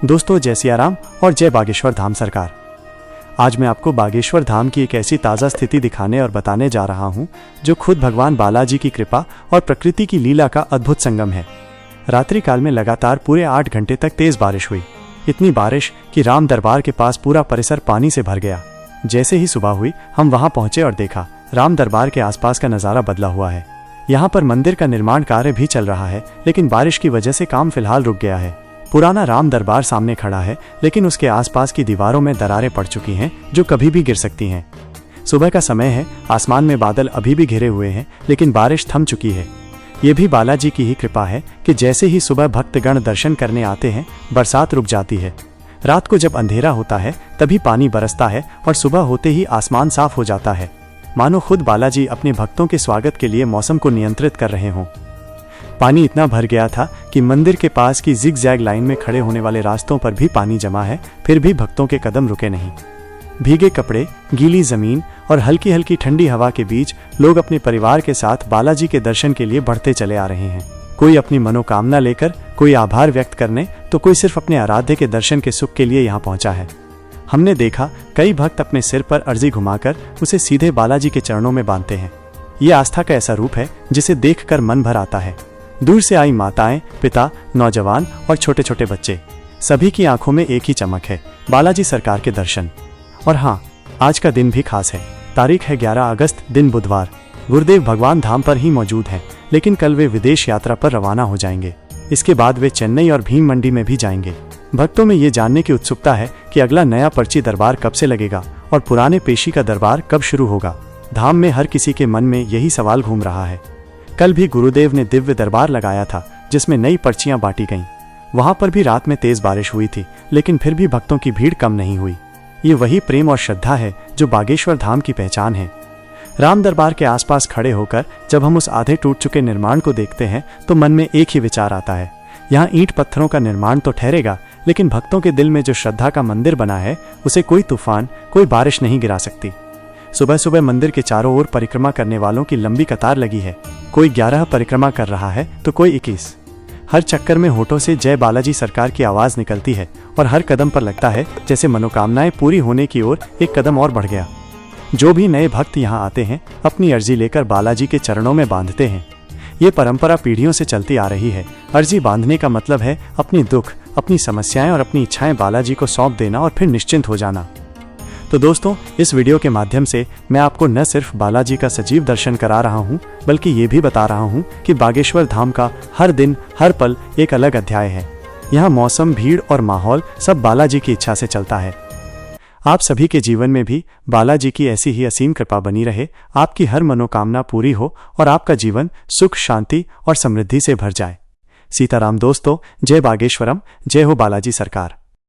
दोस्तों, जय सियाराम और जय बागेश्वर धाम सरकार। आज मैं आपको बागेश्वर धाम की एक ऐसी ताज़ा स्थिति दिखाने और बताने जा रहा हूं जो खुद भगवान बालाजी की कृपा और प्रकृति की लीला का अद्भुत संगम है। रात्रि काल में लगातार पूरे 8 घंटे तक तेज बारिश हुई। इतनी बारिश कि राम दरबार के पास पूरा परिसर पानी से भर गया। जैसे ही सुबह हुई, हम वहां पहुंचे और देखा राम दरबार के आसपास का नज़ारा बदला हुआ है। यहाँ पर मंदिर का निर्माण कार्य भी चल रहा है, लेकिन बारिश की वजह से काम फिलहाल रुक गया है। पुराना राम दरबार सामने खड़ा है, लेकिन उसके आसपास की दीवारों में दरारें पड़ चुकी हैं जो कभी भी गिर सकती हैं। सुबह का समय है, आसमान में बादल अभी भी घिरे हुए हैं, लेकिन बारिश थम चुकी है। ये भी बालाजी की ही कृपा है कि जैसे ही सुबह भक्तगण दर्शन करने आते हैं, बरसात रुक जाती है। रात को जब अंधेरा होता है तभी पानी बरसता है और सुबह होते ही आसमान साफ हो जाता है, मानो खुद बालाजी अपने भक्तों के स्वागत के लिए मौसम को नियंत्रित कर रहे हों। पानी इतना भर गया था कि मंदिर के पास की जिग-जैग लाइन में खड़े होने वाले रास्तों पर भी पानी जमा है, फिर भी भक्तों के कदम रुके नहीं। भीगे कपड़े, गीली जमीन और हल्की हल्की ठंडी हवा के बीच लोग अपने परिवार के साथ बालाजी के दर्शन के लिए बढ़ते चले आ रहे हैं। कोई अपनी मनोकामना लेकर, कोई आभार व्यक्त करने, तो कोई सिर्फ अपने आराध्य के दर्शन के सुख के लिए यहाँ पहुंचा है। हमने देखा कई भक्त अपने सिर पर अर्जी घुमाकर उसे सीधे बालाजी के चरणों में बांधते हैं। ये आस्था का ऐसा रूप है जिसे देखकर मन भर आता है। दूर से आई माताएं, पिता, नौजवान और छोटे छोटे बच्चे, सभी की आंखों में एक ही चमक है, बालाजी सरकार के दर्शन। और हाँ, आज का दिन भी खास है। तारीख है 11 अगस्त, दिन बुधवार। गुरुदेव भगवान धाम पर ही मौजूद हैं, लेकिन कल वे विदेश यात्रा पर रवाना हो जाएंगे। इसके बाद वे चेन्नई और भीम मंडी में भी जाएंगे। भक्तों में ये जानने की उत्सुकता है कि अगला नया पर्ची दरबार कब से लगेगा और पुराने पेशी का दरबार कब शुरू होगा। धाम में हर किसी के मन में यही सवाल घूम रहा है। कल भी गुरुदेव ने दिव्य दरबार लगाया था, जिसमें नई पर्चियां बांटी गईं। वहां पर भी रात में तेज बारिश हुई थी, लेकिन फिर भी भक्तों की भीड़ कम नहीं हुई। ये वही प्रेम और श्रद्धा है जो बागेश्वर धाम की पहचान है। राम दरबार के आसपास खड़े होकर जब हम उस आधे टूट चुके निर्माण को देखते हैं तो मन में एक ही विचार आता है, यहाँ ईंट पत्थरों का निर्माण तो ठहरेगा, लेकिन भक्तों के दिल में जो श्रद्धा का मंदिर बना है उसे कोई तूफान, कोई बारिश नहीं गिरा सकती। सुबह सुबह मंदिर के चारों ओर परिक्रमा करने वालों की लंबी कतार लगी है। कोई 11 परिक्रमा कर रहा है तो कोई 21। हर चक्कर में होठों से जय बालाजी सरकार की आवाज निकलती है और हर कदम पर लगता है जैसे मनोकामनाएं पूरी होने की ओर एक कदम और बढ़ गया। जो भी नए भक्त यहाँ आते हैं अपनी अर्जी लेकर बालाजी के चरणों में बांधते हैं। ये परंपरा पीढ़ियों से चलती आ रही है। अर्जी बांधने का मतलब है अपनी दुख, अपनी समस्याएं और अपनी इच्छाएं बालाजी को सौंप देना और फिर निश्चिंत हो जाना। तो दोस्तों, इस वीडियो के माध्यम से मैं आपको न सिर्फ बालाजी का सजीव दर्शन करा रहा हूं, बल्कि ये भी बता रहा हूं कि बागेश्वर धाम का हर दिन, हर पल एक अलग अध्याय है। यहाँ मौसम, भीड़ और माहौल सब बालाजी की इच्छा से चलता है। आप सभी के जीवन में भी बालाजी की ऐसी ही असीम कृपा बनी रहे, आपकी हर मनोकामना पूरी हो और आपका जीवन सुख, शांति और समृद्धि से भर जाए। सीताराम दोस्तों, जय बागेश्वरम, जय हो बालाजी सरकार।